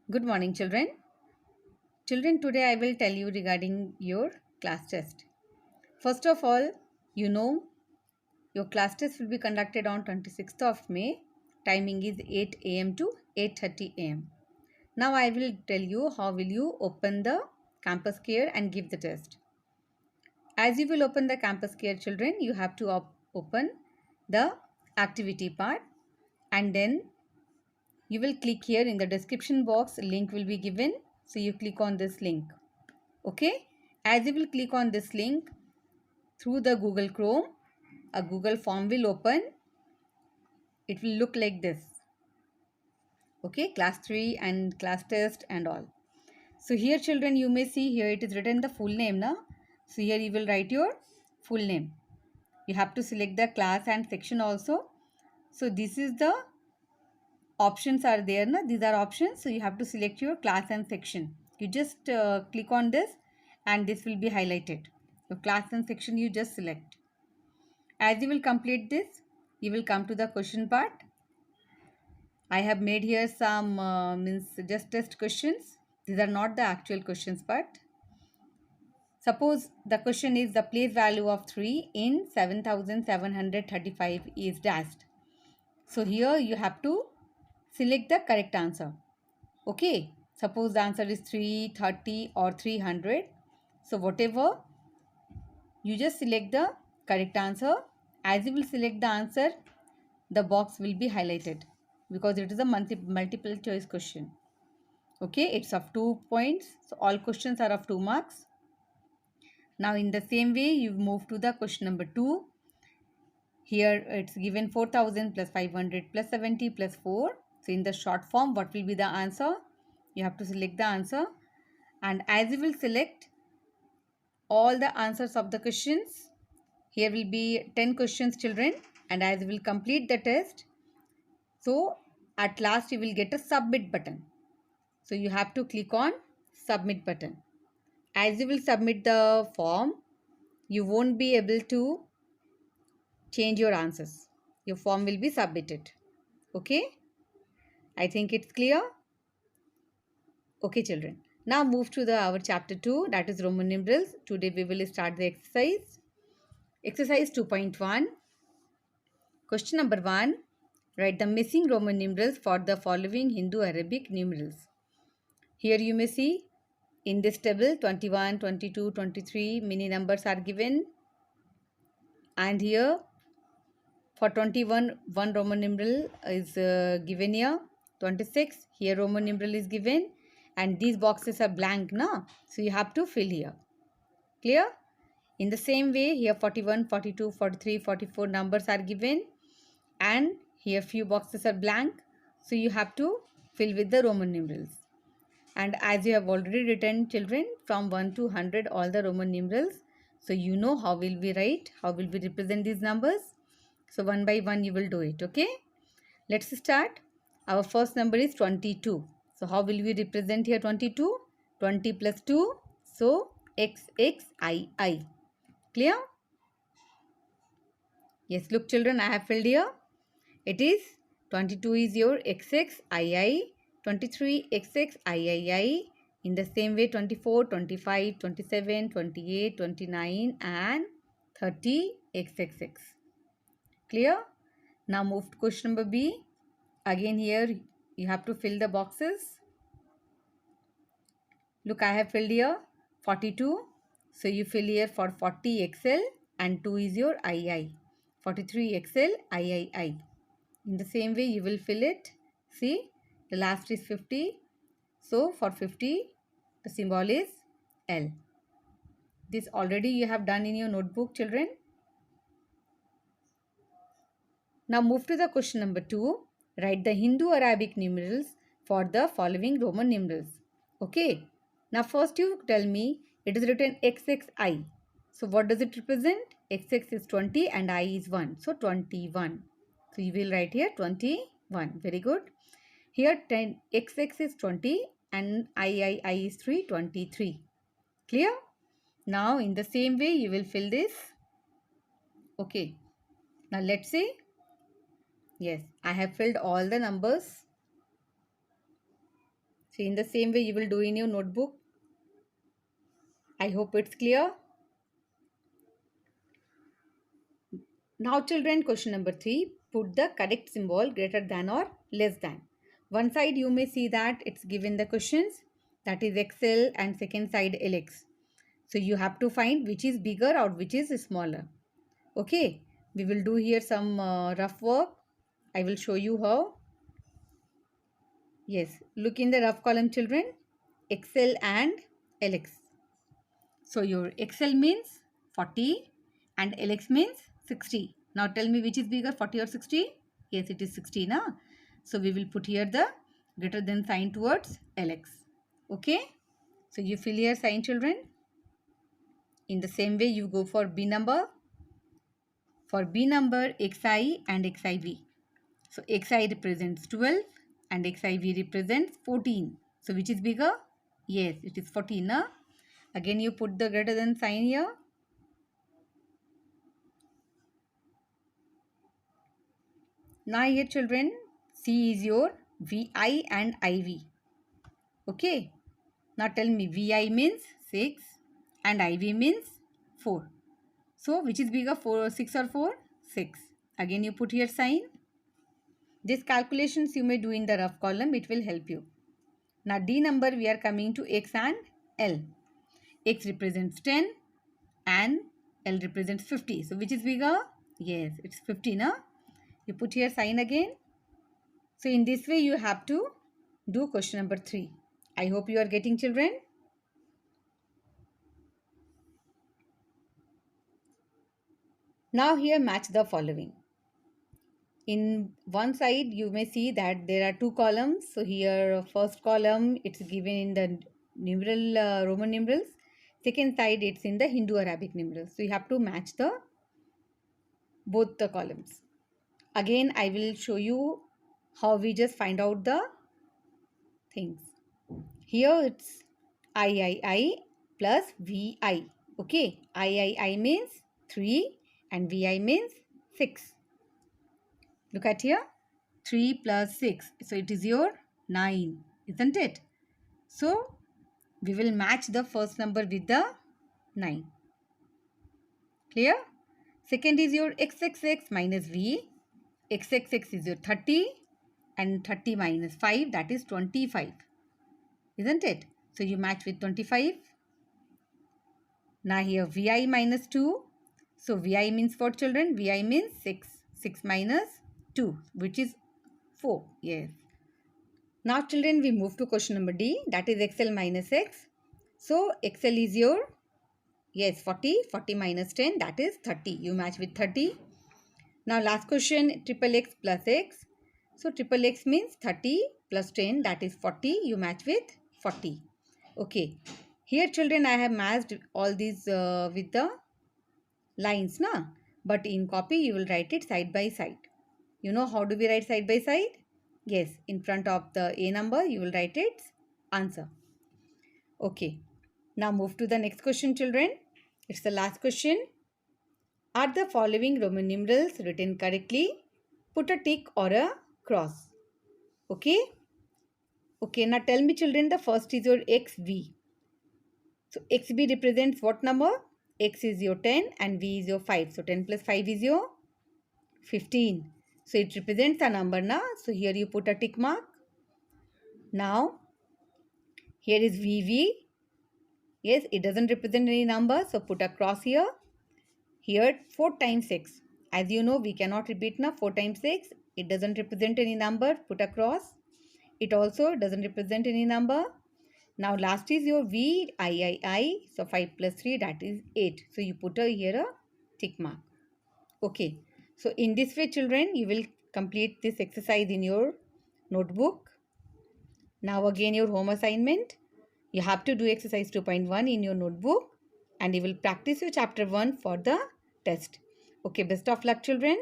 Good morning, children. Children, today I will tell you regarding your class test. First of all, you know your class test will be conducted on 26th of May. Timing is 8 a.m. to 8:30 a.m. Now I will tell you how will you open the campus care and give the test. As you will open the campus care, children, you have to open the activity part, and then you will click here in the description box. Link will be given, so you click on this link. Okay, as you will click on this link through the Google Chrome, a Google form will open. It will look like this. Okay, class 3 and class test and all. So here, children, you may see here it is written the full name now. So here you will write your full name. You have to select the class and section also. So this is the options are there na? These are options. So you have to select your class and section. You just click on this and this will be highlighted. So class and section you just select. As you will complete this, you will come to the question part. I have made here some just test questions. These are not the actual questions, but suppose the question is the place value of 3 in 7735 is dashed. So here you have to select the correct answer. Okay, suppose the answer is 330 or 300. So whatever, you just select the correct answer. As you will select the answer, the box will be highlighted because it is a multiple choice question. Okay, it's of 2 points. So all questions are of 2 marks. Now in the same way, you move to the question number 2. Here it's given 4000 plus 500 plus 70 plus 4. So in the short form, what will be the answer? You have to select the answer. And as you will select all the answers of the questions, here will be 10 questions, children. And as you will complete the test, so at last you will get a submit button. So you have to click on submit button. As you will submit the form, you won't be able to change your answers. Your form will be submitted. Okay? I think it's clear. Okay, children. Now move to our chapter 2, that is Roman numerals. Today we will start the exercise. Exercise 2.1. Question number 1. Write the missing Roman numerals for the following Hindu-Arabic numerals. Here you may see in this table 21, 22, 23 many numbers are given, and here for 21 one Roman numeral is given here. 26 here Roman numeral is given, and these boxes are blank now, so you have to fill here. Clear? In the same way, here 41, 42, 43, 44 numbers are given, and here few boxes are blank, so you have to fill with the Roman numerals. And as you have already written, children, from 1 to 100 all the Roman numerals, so you know how will we write, how will we represent these numbers. So one by one you will do it. Okay, let's start. Our first number is 22. So how will we represent here 22? 20 plus 2, so XXII. Clear? Yes, look children, I have filled here. It is 22 is your XXII, 23 XXIII. In the same way 24, 25, 27, 28, 29 and 30 XXX. Clear? Now move to question number B. Again here you have to fill the boxes. Look, I have filled here 42. So you fill here for 40 XL and 2 is your II. 43 XL III. In the same way you will fill it. See, the last is 50. So for 50 the symbol is L. This already you have done in your notebook, children. Now move to the question number 2. Write the Hindu-Arabic numerals for the following Roman numerals. Okay. Now first you tell me, it is written XXI. So what does it represent? XX is 20 and I is 1. So 21. So you will write here 21. Very good. Here 10 XX is 20 and I is 3, 23. Clear? Now in the same way you will fill this. Okay. Now let's see. Yes, I have filled all the numbers. So in the same way you will do in your notebook. I hope it's clear. Now children, question number 3. Put the correct symbol greater than or less than. One side you may see that it's given the questions, that is XL, and second side LX. So you have to find which is bigger or which is smaller. Okay, we will do here some rough work. I will show you how. Yes, look in the rough column children, XL and LX. So your XL means 40 and LX means 60. Now tell me which is bigger, 40 or 60? Yes, it is 60 na. So we will put here the greater than sign towards LX. Okay. So you fill here sign children. In the same way you go for B number. For B number, XI and XIV. So XI represents 12 and XIV represents 14. So which is bigger? Yes, it is 14 na. Again you put the greater than sign here. Now here children, C is your VI and IV. Okay. Now tell me, VI means 6 and IV means 4. So which is bigger, 6 or 4? 6. Again you put here sign. These calculations you may do in the rough column. It will help you. Now D number we are coming to X and L. X represents 10 and L represents 50. So which is bigger? Yes, it's 50 na. You put here sign again. So in this way you have to do question number 3. I hope you are getting children. Now here match the following. In one side you may see that there are 2 columns. So here first column it's given in the numeral Roman numerals. Second side it's in the Hindu Arabic numerals. So you have to match the both the columns. Again I will show you how we just find out the things. Here it's III plus VI. Okay, III means 3 and VI means 6. Look at here, 3 plus 6. So it is your 9, isn't it? So we will match the first number with the 9. Clear? Second is your XXX minus V. XXX is your 30 and 30 minus 5, that is 25. Isn't it? So you match with 25. Now here VI minus 2. So VI means what children? VI means 6. 6 minus 2, which is 4. Yes. Now children, we move to question number D, that is XL minus X. So XL is your, yes, 40. 40 minus 10, that is 30. You match with 30. Now last question, triple X plus X. So triple X means 30 plus 10, that is 40. You match with 40. Okay. Here children, I have matched all these with the lines, na? But in copy, you will write it side by side. You know how do we write side by side? Yes, in front of the A number, you will write its answer. Okay. Now move to the next question, children. It's the last question. Are the following Roman numerals written correctly? Put a tick or a cross. Okay. Okay. Now tell me, children, the first is your XV. So XV represents what number? X is your 10 and V is your 5. So 10 plus 5 is your 15. So it represents a number now. So here you put a tick mark. Now here is VV. Yes, it doesn't represent any number. So put a cross here. Here 4 times 6. As you know, we cannot repeat now. 4 times 6. It doesn't represent any number. Put a cross. It also doesn't represent any number. Now last is your VIII. So 5 plus 3, that is 8. So you put here a tick mark. Okay. So in this way children, you will complete this exercise in your notebook. Now again your home assignment. You have to do exercise 2.1 in your notebook and you will practice your chapter 1 for the test. Okay, best of luck children.